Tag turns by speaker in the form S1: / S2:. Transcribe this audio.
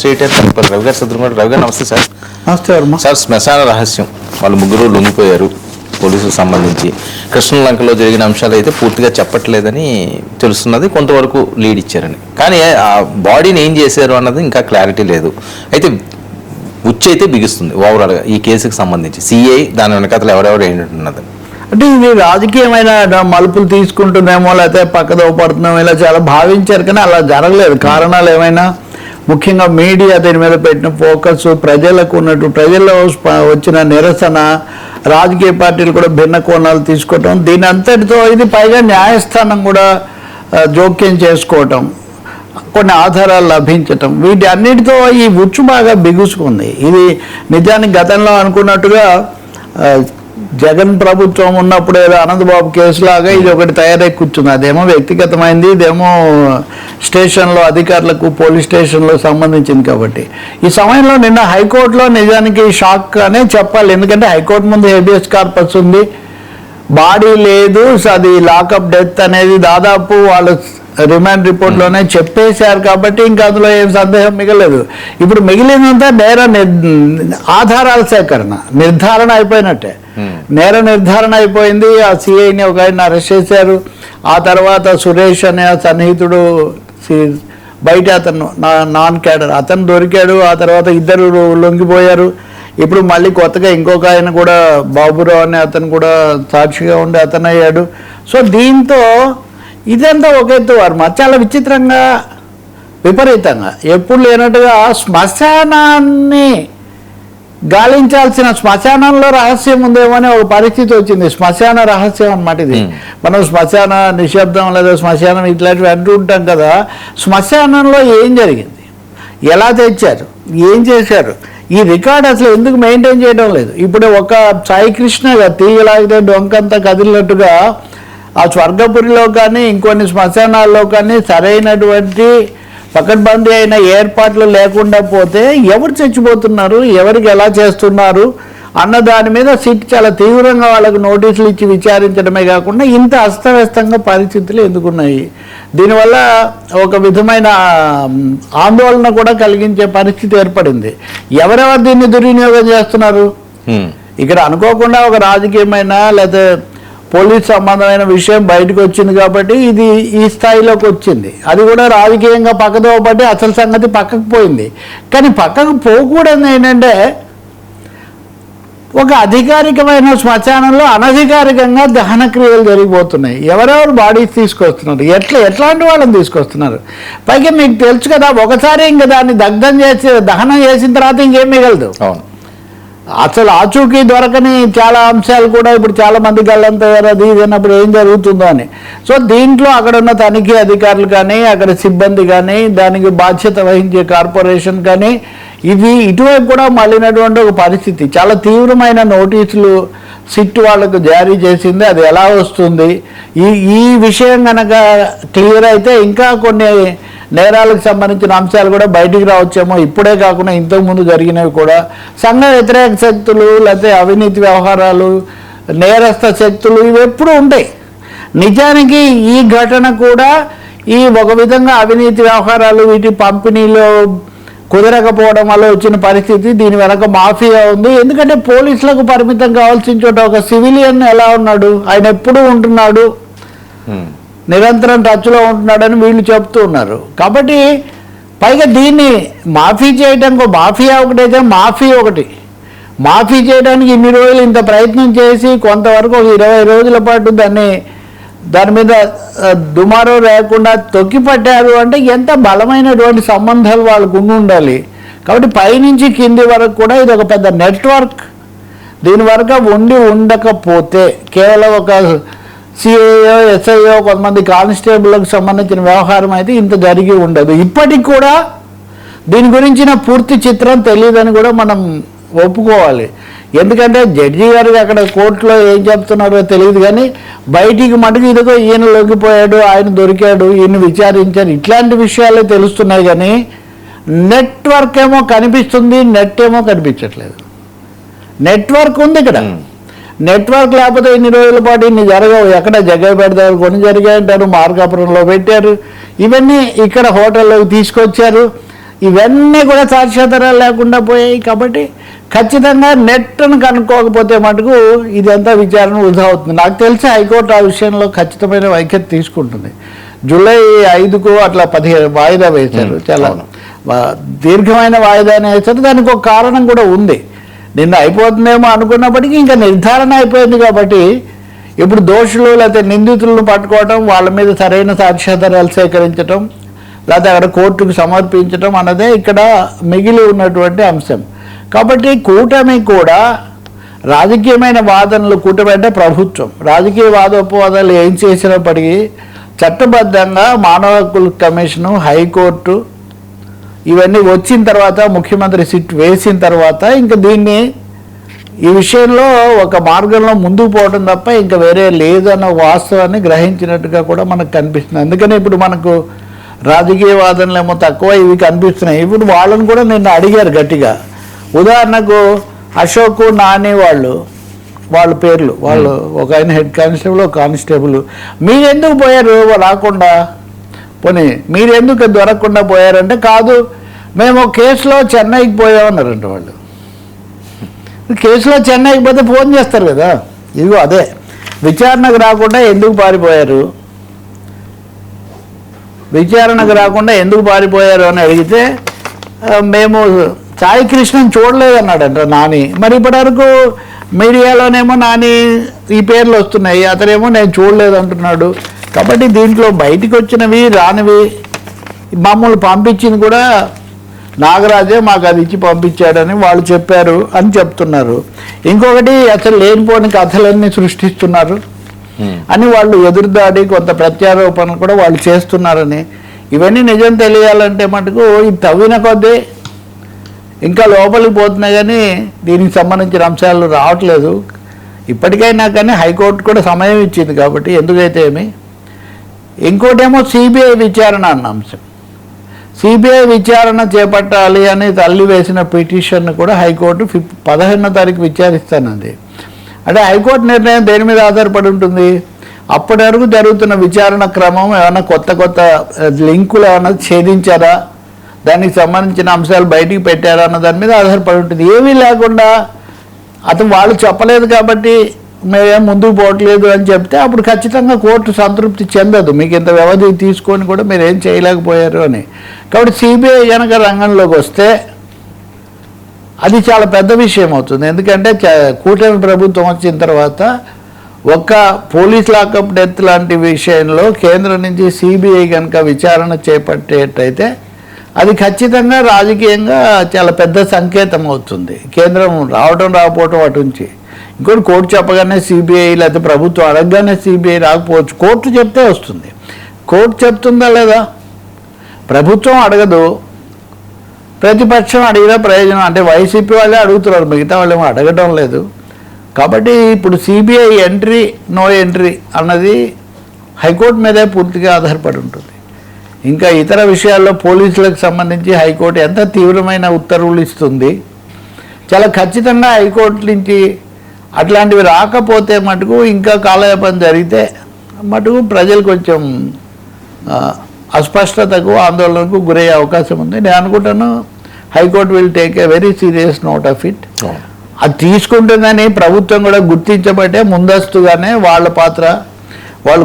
S1: Administrator Kanapalli Ravi గారు సదురు రవి గారు నమస్తే సార్.
S2: నమస్తే వర్మ
S1: సార్, శ్మశాన రహస్యం వాళ్ళు ముగ్గురు లొంగిపోయారు పోలీసులకు సంబంధించి. కృష్ణలంకలో జరిగిన అంశాలు అయితే పూర్తిగా చెప్పట్లేదని తెలుస్తున్నది, కొంతవరకు లీడ్ ఇచ్చారని. కానీ ఆ బాడీని ఏం చేశారు అన్నది ఇంకా క్లారిటీ లేదు. అయితే ఉచ్చి అయితే బిగుస్తుంది ఓవరాల్గా ఈ కేసుకి సంబంధించి. సిఐ దాని వెనకాతలు ఎవరెవరు ఏంటన్నది
S2: అంటే ఇది రాజకీయమైన మలుపులు తీసుకుంటుందేమో, లేకపోతే పక్కదో పడుతుందేమో ఇలా చాలా భావించారు, కానీ అలా జరగలేదు. కారణాలు ఏమైనా, ముఖ్యంగా మీడియా దీని మీద పెట్టిన ఫోకస్, ప్రజలకు ఉన్నట్టు ప్రజల్లో వచ్చిన నిరసన, రాజకీయ పార్టీలు కూడా భిన్న కోణాలు తీసుకోవటం, దీని అంతటితో ఇది పైగా న్యాయస్థానం కూడా జోక్యం చేసుకోవటం, కొన్ని ఆధారాలు లభించటం, వీటి అన్నిటితో ఈ ఉచ్చు బాగా బిగుసుకుంది. ఇది నిజానికి గతంలో అనుకున్నట్టుగా జగన్ ప్రభుత్వం ఉన్నప్పుడు ఏదో అనంతబాబు కేసులాగా ఇది ఒకటి తయారై కూర్చుంది. అదేమో వ్యక్తిగతమైంది, ఇదేమో స్టేషన్లో అధికారులకు పోలీస్ స్టేషన్లో సంబంధించింది. కాబట్టి ఈ సమయంలో నిన్న హైకోర్టులో నిజానికి షాక్ అనే చెప్పాలి. ఎందుకంటే హైకోర్టు ముందు హేబియస్ కార్పస్ ఉంది, బాడీ లేదు, అది లాకప్ డెత్ అనేది దాదాపు వాళ్ళు రిమాండ్ రిపోర్ట్లోనే చెప్పేశారు. కాబట్టి ఇంకా అందులో ఏం సందేహం మిగలేదు. ఇప్పుడు మిగిలినంతా ఆధారాల సేకరణ, నిర్ధారణ అయిపోయినట్టే. నేర నిర్ధారణ అయిపోయింది. ఆ సిఐని ఒక ఆయన అరెస్ట్ చేశారు. ఆ తర్వాత సురేష్ అనే సన్నిహితుడు బయట అతను నాన్ క్యాడర్ అతను దొరికాడు. ఆ తర్వాత ఇద్దరు లొంగిపోయారు. ఇప్పుడు మళ్ళీ కొత్తగా ఇంకొక ఆయన కూడా బాబురావు అనే అతను కూడా సాక్షిగా ఉండి అతను అయ్యాడు. సో దీంతో ఇదంతా ఒక ఎత్తు వర్మ. చాలా విచిత్రంగా, విపరీతంగా, ఎప్పుడు లేనట్టుగా శ్మశానాన్ని గాలించాల్సిన, శ్మశానంలో రహస్యం ఉందేమో అనే ఒక పరిస్థితి వచ్చింది. శ్మశాన రహస్యం అన్నమాట ఇది. మనం శ్మశాన నిశ్శబ్దం లేదా శ్మశానం ఇట్లాంటివి అంటూ ఉంటాం కదా. శ్మశానంలో ఏం జరిగింది, ఎలా తెచ్చారు, ఏం చేశారు, ఈ రికార్డ్ అసలు ఎందుకు మెయింటైన్ చేయడం లేదు. ఇప్పుడు ఒక సాయి కృష్ణ తీగలాగితే డొంకంతా కదిలినట్టుగా ఆ స్వర్గపురిలో కానీ ఇంకొన్ని శ్మశానాల్లో కానీ సరైనటువంటి పకడ్బందీ అయిన ఏర్పాట్లు లేకుండా పోతే ఎవరు చచ్చిపోతున్నారు, ఎవరికి ఎలా చేస్తున్నారు అన్న దాని మీద సిట్ చాలా తీవ్రంగా వాళ్ళకు నోటీసులు ఇచ్చి విచారించడమే కాకుండా ఇంత అస్తవ్యస్తంగా పరిస్థితులు ఎందుకున్నాయి. దీనివల్ల ఒక విధమైన ఆందోళన కూడా కలిగించే పరిస్థితి ఏర్పడింది. ఎవరెవరు దీన్ని దుర్వినియోగం చేస్తున్నారు? ఇక్కడ అనుకోకుండా ఒక రాజకీయమైన లేదా పోలీస్ సంబంధమైన విషయం బయటకు వచ్చింది కాబట్టి ఇది ఈ స్థాయిలోకి వచ్చింది. అది కూడా రాజకీయంగా పక్కదో పట్టి అసలు సంగతి పక్కకు పోయింది. కానీ పక్కకు పోకూడదు ఏంటంటే, ఒక అధికారికమైన శ్మశానంలో అనధికారికంగా దహన క్రియలు జరిగిపోతున్నాయి. ఎవరెవరు బాడీస్ తీసుకొస్తున్నారు, ఎట్లాంటి వాళ్ళని తీసుకొస్తున్నారు? పైగా మీకు తెలుసు కదా, ఒకసారి ఇంకా దాన్ని దహనం చేసిన తర్వాత ఇంకేం మిగలదు. అసలు ఆచూకీ దొరకని చాలా అంశాలు కూడా ఇప్పుడు చాలా మంది గల్లంతయ్యారు. అది ఇదన్నప్పుడు ఏం జరుగుతుందో అని. సో దీంట్లో అక్కడ ఉన్న తనిఖీ అధికారులు కానీ, అక్కడ సిబ్బంది కానీ, దానికి బాధ్యత వహించే కార్పొరేషన్ కానీ, ఇది ఇటువైపు కూడా మళ్ళినటువంటి ఒక పరిస్థితి. చాలా తీవ్రమైన నోటీసులు సిట్ వాళ్ళకు జారీ చేసింది. అది ఎలా వస్తుంది, ఈ విషయం కనుక క్లియర్ అయితే ఇంకా కొన్ని నేరాలకు సంబంధించిన అంశాలు కూడా బయటికి రావచ్చేమో. ఇప్పుడే కాకుండా ఇంతకుముందు జరిగినవి కూడా సంఘ వ్యతిరేక శక్తులు, లేకపోతే అవినీతి వ్యవహారాలు, నేరస్థ శక్తులు, ఇవి ఎప్పుడూ ఉంటాయి. నిజానికి ఈ ఘటన కూడా ఈ ఒక విధంగా అవినీతి వ్యవహారాలు, వీటి పంపిణీలో కుదరకపోవడం వల్ల వచ్చిన పరిస్థితి. దీని వెనక మాఫియా ఉంది. ఎందుకంటే పోలీసులకు పరిమితం కావాల్సిన చోట ఒక సివిలియన్ ఎలా ఉన్నాడు, ఆయన ఎప్పుడూ ఉంటున్నాడు, నిరంతరం టచ్లో ఉంటున్నాడని వీళ్ళు చెప్తూ ఉన్నారు. కాబట్టి పైగా దీన్ని మాఫీ చేయడానికి మాఫియా ఒకటైతే మాఫీ ఒకటి, మాఫీ చేయడానికి ఇన్ని రోజులు ఇంత ప్రయత్నం చేసి కొంతవరకు ఒక 20 రోజుల పాటు దాని మీద దుమారో లేకుండా తొక్కిపట్టారు అంటే ఎంత బలమైనటువంటి సంబంధాలు వాళ్ళకు ఉండాలి. కాబట్టి పైనుంచి కింది వరకు కూడా ఇది ఒక పెద్ద నెట్వర్క్. దీని వరకు ఉండకపోతే కేవలం ఒక సిఐఓ, ఎస్ఐఓ, కొంతమంది కానిస్టేబుల్కి సంబంధించిన వ్యవహారం అయితే ఇంత జరిగి ఉండదు. ఇప్పటికి కూడా దీని గురించిన పూర్తి చిత్రం తెలియదని కూడా మనం ఒప్పుకోవాలి. ఎందుకంటే జడ్జి గారికి అక్కడ కోర్టులో ఏం చెప్తున్నారో తెలియదు, కానీ బయటికి మటుకు ఇదిగో ఈయన లొంగిపోయాడు, ఆయన దొరికాడు, ఈయన విచారించారు, ఇట్లాంటి విషయాలే తెలుస్తున్నాయి. కానీ నెట్వర్క్ ఏమో కనిపిస్తుంది, నెట్ ఏమో కనిపించట్లేదు. నెట్వర్క్ ఉంది ఇక్కడ. నెట్వర్క్ లేకపోతే ఇన్ని రోజుల పాటు ఇన్ని జరగవు. ఎక్కడ జగ్గైపేట దగ్గర కొన్ని జరిగాయంటారు, మార్కాపురంలో పెట్టారు, ఇవన్నీ ఇక్కడ హోటల్లోకి తీసుకొచ్చారు. ఇవన్నీ కూడా సాక్ష్యాధారాలు లేకుండా పోయాయి. కాబట్టి ఖచ్చితంగా నెట్ను కనుక్కోకపోతే మటుకు ఇదంతా విచారణ వృధా అవుతుంది. నాకు తెలిసి హైకోర్టు ఆ విషయంలో ఖచ్చితమైన వైఖరి తీసుకుంటుంది. జూలై 5కు అట్లా 15 వాయిదా వేశారు. చాలా దీర్ఘమైన వాయిదానే వేశారు. దానికి ఒక కారణం కూడా ఉంది. నిన్న అయిపోతుందేమో అనుకున్నప్పటికీ ఇంకా నిర్ధారణ అయిపోయింది. కాబట్టి ఇప్పుడు దోషులు లేకపోతే నిందితులను పట్టుకోవటం, వాళ్ళ మీద సరైన సాక్ష్యాధారాలు సేకరించడం, లేకపోతే అక్కడ కోర్టుకు సమర్పించడం అన్నదే ఇక్కడ మిగిలి ఉన్నటువంటి అంశం. కాబట్టి కూటమి కూడా రాజకీయమైన వాదనలు, కూటమి అంటే ప్రభుత్వం రాజకీయ వాదోపవాదాలు ఏం చేసినప్పటికీ చట్టబద్ధంగా మానవ హక్కుల కమిషను, హైకోర్టు ఇవన్నీ వచ్చిన తర్వాత, ముఖ్యమంత్రి సిట్ వేసిన తర్వాత ఇంకా దీన్ని ఈ విషయంలో ఒక మార్గంలో ముందుకు పోవడం తప్ప ఇంకా వేరే లేదన్న వాస్తవాన్ని గ్రహించినట్టుగా కూడా మనకు కనిపిస్తుంది. అందుకని ఇప్పుడు మనకు రాజకీయ వాదనలు ఏమో తక్కువ ఇవి కనిపిస్తున్నాయి. ఇప్పుడు వాళ్ళని కూడా నిన్న అడిగారు గట్టిగా. ఉదాహరణకు అశోక్, నాని వాళ్ళ పేర్లు, వాళ్ళు ఒక ఆయన హెడ్ కానిస్టేబుల్, ఒక కానిస్టేబుల్, మీరెందుకు పోయారు రాకుండా, పోనీ మీరెందుకు దొరకకుండా పోయారంటే, కాదు మేము కేసులో చెన్నైకి పోయామన్నారంట. వాళ్ళు కేసులో చెన్నైకి పోతే ఫోన్ చేస్తారు కదా, ఇదిగో అదే విచారణకు రాకుండా ఎందుకు పారిపోయారు, విచారణకు రాకుండా ఎందుకు పారిపోయారు అని అడిగితే మేము సాయి కృష్ణని చూడలేదన్నాడంట నాని. మరి ఇప్పటివరకు మీడియాలోనేమో నాని ఈ పేర్లు వస్తున్నాయి, అతనేమో నేను చూడలేదు అంటున్నాడు. కాబట్టి దీంట్లో బయటికి వచ్చినవి రానివి మమ్మల్ని పంపించింది కూడా నాగరాజే మాకు అది ఇచ్చి పంపించాడని వాళ్ళు చెప్పారు అని చెప్తున్నారు. ఇంకొకటి అసలు లేనిపోని కథలన్నీ సృష్టిస్తున్నారు అని వాళ్ళు ఎదురుదాడి, కొంత ప్రత్యారోపణలు కూడా వాళ్ళు చేస్తున్నారని. ఇవన్నీ నిజం తెలియాలంటే మటుకు ఇది తవ్విన కొద్దీ ఇంకా లోపలికి పోతున్నాయి, కానీ దీనికి సంబంధించిన అంశాలు రావట్లేదు. ఇప్పటికైనా కానీ హైకోర్టు కూడా సమయం ఇచ్చింది కాబట్టి ఎందుకైతే ఏమి. ఇంకోటేమో సిబిఐ విచారణ అన్న అంశం. సిబిఐ విచారణ చేపట్టాలి అని తల్లి వేసిన పిటిషన్ కూడా హైకోర్టు 15వ తారీఖు విచారిస్తానంది. అంటే హైకోర్టు నిర్ణయం దేని మీద ఆధారపడి ఉంటుంది, అప్పటి వరకు జరుగుతున్న విచారణ క్రమం ఏమైనా కొత్త లింకులు ఏమైనా ఛేదించారా, దానికి సంబంధించిన అంశాలు బయటికి పెట్టారా అన్న దాని మీద ఆధారపడి ఉంటుంది. ఏమీ లేకుండా అతను వాళ్ళు చెప్పలేదు కాబట్టి మేమేం ముందుకు పోవట్లేదు అని చెప్తే అప్పుడు ఖచ్చితంగా కోర్టు సంతృప్తి చెందదు, మీకు ఇంత వ్యవధి తీసుకొని కూడా మీరు ఏం చేయలేకపోయారు అని. కాబట్టి సిబిఐ కనుక రంగంలోకి వస్తే అది చాలా పెద్ద విషయం అవుతుంది. ఎందుకంటే కూటమి ప్రభుత్వం వచ్చిన తర్వాత ఒక్క పోలీస్ లాకప్ డెత్ లాంటి విషయంలో కేంద్రం నుంచి సిబిఐ కనుక విచారణ చేపట్టేటైతే అది ఖచ్చితంగా రాజకీయంగా చాలా పెద్ద సంకేతం అవుతుంది. కేంద్రం రాకపోవటం అటు నుంచి, ఇంకోటి కోర్టు చెప్పగానే సిబిఐ లేకపోతే ప్రభుత్వం అడగగానే సిబిఐ రాకపోవచ్చు, కోర్టు చెప్తే వస్తుంది. కోర్టు చెప్తుందా లేదా, ప్రభుత్వం అడగదు, ప్రతిపక్షం అడిగినా ప్రయోజనం, అంటే వైసీపీ వాళ్ళే అడుగుతున్నారు, మిగతా వాళ్ళు ఏమో అడగడం లేదు. కాబట్టి ఇప్పుడు సిబిఐ ఎంట్రీ నో ఎంట్రీ అన్నది హైకోర్టు మీదే పూర్తిగా ఆధారపడి ఉంటుంది. ఇంకా ఇతర విషయాల్లో పోలీసులకు సంబంధించి హైకోర్టు ఎంత తీవ్రమైన ఉత్తర్వులు ఇస్తుంది, చాలా ఖచ్చితంగా హైకోర్టు నుంచి అట్లాంటివి రాకపోతే మటుకు ఇంకా కాలయాపన జరిగితే మటుకు ప్రజలు కొంచెం అస్పష్టతకు, ఆందోళనకు గురయ్యే అవకాశం ఉంది. నేను అనుకుంటాను high court will take a very serious note of it. అది తీసుకుంటుందని ప్రభుత్వం కూడా గుర్తించబట్టే ముందస్తుగానే వాళ్ళ పాత్ర వాళ్ళు